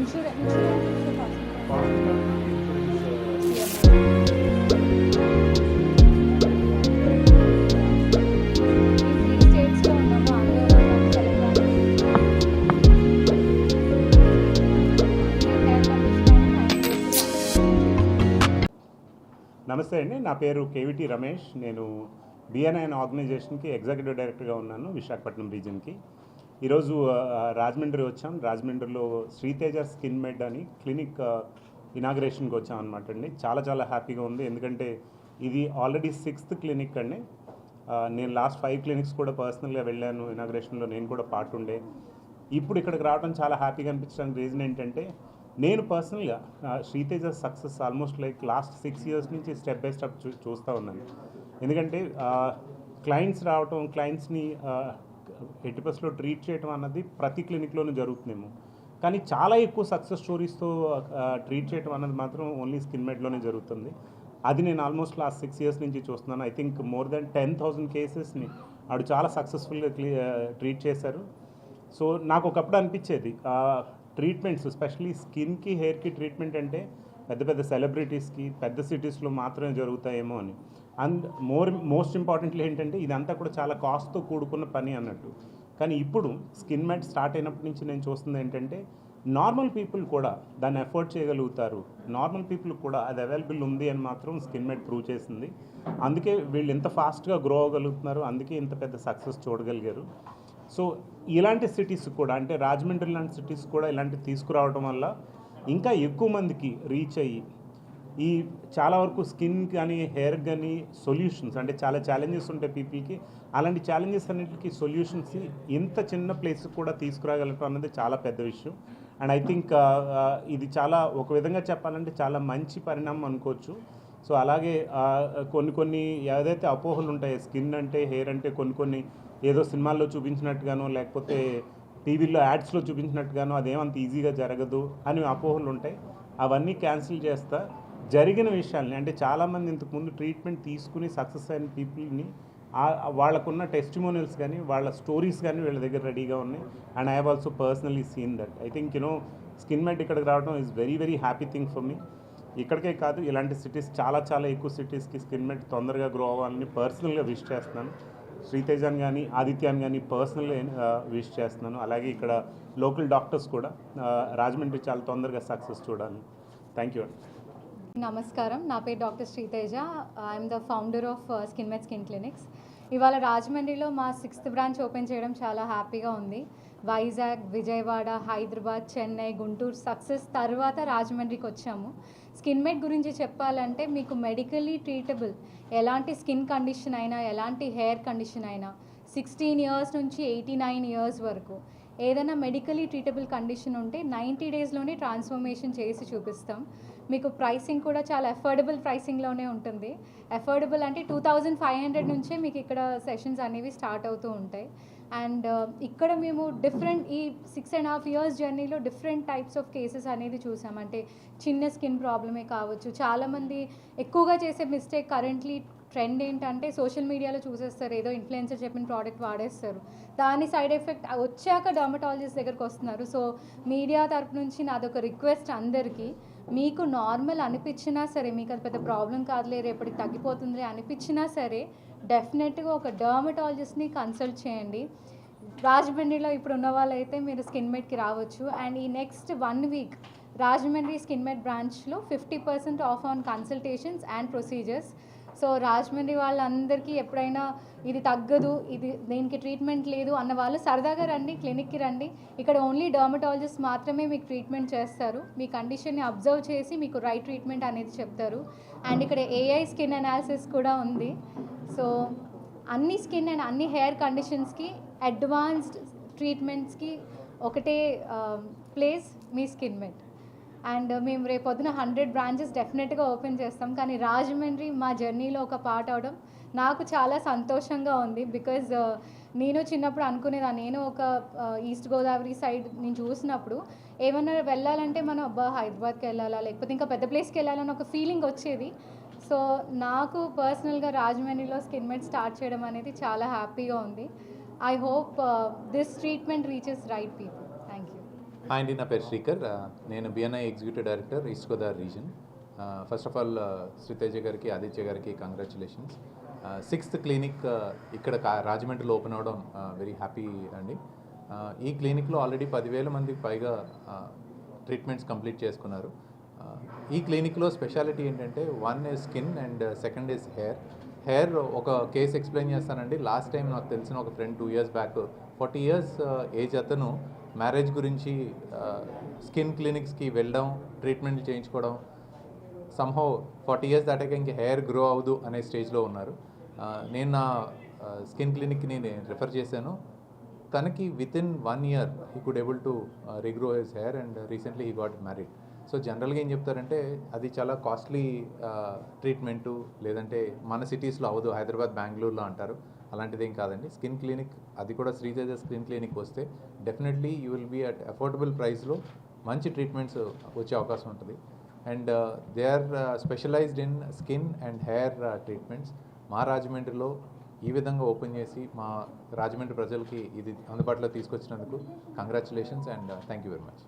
Insurance స్టేట్స్లో ఉన్నాము, ఆంధ్ర, తెలంగాణ. నమస్తే అండి, నా పేరు కేవిటి రమేష్. నేను బిఎన్ఐఎన్ ఆర్గనైజేషన్కి ఎగ్జిక్యూటివ్ డైరెక్టర్గా ఉన్నాను విశాఖపట్నం రీజన్కి. ఈరోజు రాజమండ్రి వచ్చాం. రాజమండ్రిలో శ్రీతేజ స్కిన్ మెడ్ అని క్లినిక్ ఇనాగ్రేషన్కి వచ్చాం అనమాట అండి. చాలా చాలా హ్యాపీగా ఉంది, ఎందుకంటే ఇది ఆల్రెడీ 6th క్లినిక్ అండి. నేను లాస్ట్ 5 క్లినిక్స్ కూడా పర్సనల్గా వెళ్ళాను. ఇనాగ్రేషన్లో నేను కూడా పార్ట్ ఉండే. ఇప్పుడు ఇక్కడికి రావడం చాలా హ్యాపీగా అనిపించడానికి రీజన్ ఏంటంటే, నేను పర్సనల్గా Sriteja success almost like last 6 years నుంచి స్టెప్ బై స్టెప్ చూస్తూ ఉన్నాను. ఎందుకంటే క్లయింట్స్ రావటం, క్లయింట్స్ని ఎటిపస్లో ట్రీట్ చేయడం అన్నది ప్రతి క్లినిక్లోనూ జరుగుతుందేమో, కానీ చాలా ఎక్కువ సక్సెస్ స్టోరీస్తో ట్రీట్ చేయడం అన్నది మాత్రం ఓన్లీ స్కిన్ మెడ్లోనే జరుగుతుంది. అది నేను ఆల్మోస్ట్ లాస్ట్ 6 years నుంచి చూస్తున్నాను. ఐ థింక్ మోర్ దెన్ 10,000 కేసెస్ని ఆవిడ చాలా సక్సెస్ఫుల్గా ట్రీట్ చేశారు. సో నాకు ఒకప్పుడు అనిపించేది ట్రీట్మెంట్స్ ఎస్పెషలీ స్కిన్కి, హెయిర్కి ట్రీట్మెంట్ అంటే పెద్ద పెద్ద సెలబ్రిటీస్కి, పెద్ద సిటీస్లో మాత్రమే జరుగుతాయేమో అని. అండ్ మోస్ట్ ఇంపార్టెంట్లీ ఏంటంటే ఇదంతా కూడా చాలా కాస్ట్తో కూడుకున్న పని అన్నట్టు. కానీ ఇప్పుడు స్కిన్ మెడ్ స్టార్ట్ అయినప్పటి నుంచి నేను చూస్తుంది ఏంటంటే, నార్మల్ పీపుల్ కూడా దాన్ని ఎఫోర్డ్ చేయగలుగుతారు, నార్మల్ పీపుల్ కూడా అది అవైలబుల్ ఉంది అని మాత్రం స్కిన్ మెడ్ ప్రూవ్ చేసింది. అందుకే వీళ్ళు ఎంత ఫాస్ట్గా గ్రో అవ్వగలుగుతున్నారు, అందుకే ఇంత పెద్ద సక్సెస్ చూడగలిగారు. సో ఇలాంటి సిటీస్ కూడా, అంటే రాజమండ్రి లాంటి సిటీస్ కూడా ఇలాంటివి తీసుకురావడం వల్ల ఇంకా ఎక్కువ మందికి రీచ్ అయ్యి ఈ చాలా వరకు స్కిన్ కానీ హెయిర్ కానీ సొల్యూషన్స్, అంటే చాలా ఛాలెంజెస్ ఉంటాయి పీపుల్కి, అలాంటి ఛాలెంజెస్ అన్నింటికి సొల్యూషన్స్ ఇంత చిన్న ప్లేస్కి కూడా తీసుకురాగలటం అన్నది చాలా పెద్ద విషయం. అండ్ ఐ థింక్ ఇది చాలా, ఒక విధంగా చెప్పాలంటే చాలా మంచి పరిణామం అనుకోవచ్చు. సో అలాగే కొన్ని ఏదైతే అపోహలు ఉంటాయో స్కిన్ అంటే, హెయిర్ అంటే, కొన్ని ఏదో సినిమాల్లో చూపించినట్టుగానో లేకపోతే టీవీలో యాడ్స్లో చూపించినట్టుగానో అదేమంత ఈజీగా జరగదు అని అపోహలు ఉంటాయి. అవన్నీ క్యాన్సిల్ చేస్తా జరిగిన విషయాల్ని, అంటే చాలామంది ఇంతకుముందు ట్రీట్మెంట్ తీసుకుని సక్సెస్ అయిన పీపుల్ని వాళ్ళకున్న టెస్టిమోనియల్స్ కానీ, వాళ్ళ స్టోరీస్ కానీ వీళ్ళ దగ్గర రెడీగా ఉన్నాయి. And I have also personally seen that. I think skin med ఇక్కడికి రావడం is very very happy thing for me. ఇక్కడికే కాదు, ఇలాంటి సిటీస్ చాలా ఎక్కువ సిటీస్కి స్కిన్ మెడ్ తొందరగా గ్రో అవ్వాలని పర్సనల్గా విష్ చేస్తున్నాను. శ్రీతేజాన్ కానీ, ఆదిత్యాన్ కానీ పర్సనల్గా విష్ చేస్తున్నాను. అలాగే ఇక్కడ లోకల్ డాక్టర్స్ కూడా రాజమండ్రి చాలా తొందరగా సక్సెస్ చూడాలి. థ్యాంక్ యూ అండి. నమస్కారం, నా పేరు doctor Sriteja. I am the founder of skin med skin clinics. ఇవాళ రాజమండ్రిలో మా 6th బ్రాంచ్ ఓపెన్ చేయడం చాలా హ్యాపీగా ఉంది. వైజాగ్, విజయవాడ, హైదరాబాద్, చెన్నై, గుంటూరు సక్సెస్ తర్వాత రాజమండ్రికి వచ్చాము. స్కిన్ మెడ్ గురించి చెప్పాలంటే, మీకు మెడికల్లీ ట్రీటబుల్ ఎలాంటి స్కిన్ కండిషన్ అయినా, ఎలాంటి హెయిర్ కండిషన్ అయినా, 16 years నుంచి 89 years వరకు ఏదైనా మెడికలీ ట్రీటబుల్ కండిషన్ ఉంటే 90 daysలోనే ట్రాన్స్ఫర్మేషన్ చేసి చూపిస్తాం. మీకు ప్రైసింగ్ కూడా చాలా అఫోర్డబుల్ ప్రైసింగ్లోనే ఉంటుంది. అఫోర్డబుల్ అంటే 2,500 నుంచే మీకు ఇక్కడ సెషన్స్ అనేవి స్టార్ట్ అవుతూ ఉంటాయి. అండ్ ఇక్కడ మేము డిఫరెంట్, ఈ 6.5 years జర్నీలో డిఫరెంట్ టైప్స్ ఆఫ్ కేసెస్ అనేది చూసాం. అంటే చిన్న స్కిన్ ప్రాబ్లమే కావచ్చు. చాలామంది ఎక్కువగా చేసే మిస్టేక్, కరెంట్లీ ట్రెండ్ ఏంటంటే సోషల్ మీడియాలో చూసేస్తారు, ఏదో ఇన్ఫ్లుయెన్సర్ చెప్పిన ప్రోడక్ట్ వాడేస్తారు, దాని సైడ్ ఎఫెక్ట్ వచ్చాక డర్మటాలజిస్ట్ దగ్గరికి వస్తున్నారు. సో మీడియా తరపు నుంచి నాదొక రిక్వెస్ట్ అందరికీ, మీకు నార్మల్ అనిపించినా సరే, మీకు అది పెద్ద ప్రాబ్లం కాదులే, రేపటికి తగ్గిపోతుంది అనిపించినా సరే, డెఫినెట్గా ఒక డర్మటాలజిస్ట్ని కన్సల్ట్ చేయండి. రాజమండ్రిలో ఇప్పుడు ఉన్న వాళ్ళైతే మీరు స్కిన్ మెడ్కి రావచ్చు. అండ్ ఈ next 1 week Rajahmundry skin med బ్రాంచ్లో 50% of on consultations and procedures. So Rajahmundry వాళ్ళందరికీ ఎప్పుడైనా ఇది తగ్గదు, ఇది దీనికి ట్రీట్మెంట్ లేదు అన్న వాళ్ళు సరదాగా రండి, క్లినిక్కి రండి. ఇక్కడ ఓన్లీ డర్మటాలజిస్ట్ మాత్రమే మీకు ట్రీట్మెంట్ చేస్తారు. మీ కండిషన్ని అబ్జర్వ్ చేసి మీకు రైట్ ట్రీట్మెంట్ అనేది చెప్తారు. అండ్ ఇక్కడ AI స్కిన్ అనాలిసిస్ కూడా ఉంది. సో అన్ని స్కిన్ అండ్ అన్ని హెయిర్ కండిషన్స్కి అడ్వాన్స్డ్ ట్రీట్మెంట్స్కి ఒకటే ప్లేస్ మీ స్కిన్ మెడ్. అండ్ మేము రేపొద్దున 100 branches డెఫినెట్గా ఓపెన్ చేస్తాం. కానీ రాజమండ్రి మా జర్నీలో ఒక పార్ట్ అవడం నాకు చాలా సంతోషంగా ఉంది. బికాజ్ నేను చిన్నప్పుడు అనుకునేదాన్ని, నేను ఒక ఈస్ట్ గోదావరి సైడ్ నేను చూసినప్పుడు ఏమన్నా వెళ్ళాలంటే మనం హైదరాబాద్కి వెళ్ళాలా, లేకపోతే ఇంకా పెద్ద ప్లేస్కి వెళ్ళాలని ఒక ఫీలింగ్ వచ్చేది. సో నాకు పర్సనల్గా రాజమండ్రిలో స్కిన్ మెడ్ స్టార్ట్ చేయడం అనేది చాలా హ్యాపీగా ఉంది. I hope this treatment reaches right people. Thank you. Hi అండి, నా పేరు శ్రీకర్. నేను BNI executive director east Godavari reason. First of all Sriteja గారికి, ఆదిత్య గారికి కంగ్రాచులేషన్స్. 6th క్లినిక్ ఇక్కడ రాజమండ్రిలో ఓపెన్ అవ్వడం వెరీ హ్యాపీ అండి. ఈ క్లినిక్లో ఆల్రెడీ 10,000 మందికి పైగా ట్రీట్మెంట్స్ కంప్లీట్ చేసుకున్నారు. ఈ క్లినిక్లో స్పెషాలిటీ ఏంటంటే, one is skin and second is hair. ఒక కేసు ఎక్స్ప్లెయిన్ చేస్తానండి. లాస్ట్ టైం నాకు తెలిసిన ఒక friend 2 years back 40 years age అతను మ్యారేజ్ గురించి స్కిన్ క్లినిక్స్కి వెళ్ళడం, ట్రీట్మెంట్ చేయించుకోవడం, సమ్హౌ 40 years దాటాక ఇంక హెయిర్ గ్రో అవ్వదు అనే స్టేజ్లో ఉన్నారు. నేను నా స్కిన్ క్లినిక్కి నేను రిఫర్ చేశాను. తనకి within 1 year he could able to regrow his hair and recently he got married. So జనరల్గా ఏం చెప్తారంటే, అది చాలా కాస్ట్లీ ట్రీట్మెంటు, లేదంటే మన సిటీస్లో అవ్వదు, హైదరాబాద్, బెంగళూరులో అంటారు. అలాంటిది ఏం కాదండి. స్కిన్ క్లినిక్, అది కూడా శ్రీతేజ స్కిన్ క్లినిక్ వస్తే definitely you will be at affordable ప్రైస్లో మంచి ట్రీట్మెంట్స్ వచ్చే అవకాశం ఉంటుంది. And they are specialized in skin and hair treatments. మా రాజమండ్రిలో ఈ విధంగా ఓపెన్ చేసి మా రాజమండ్రి ప్రజలకి ఇది అందుబాటులో తీసుకొచ్చినందుకు congratulations and thank you very much.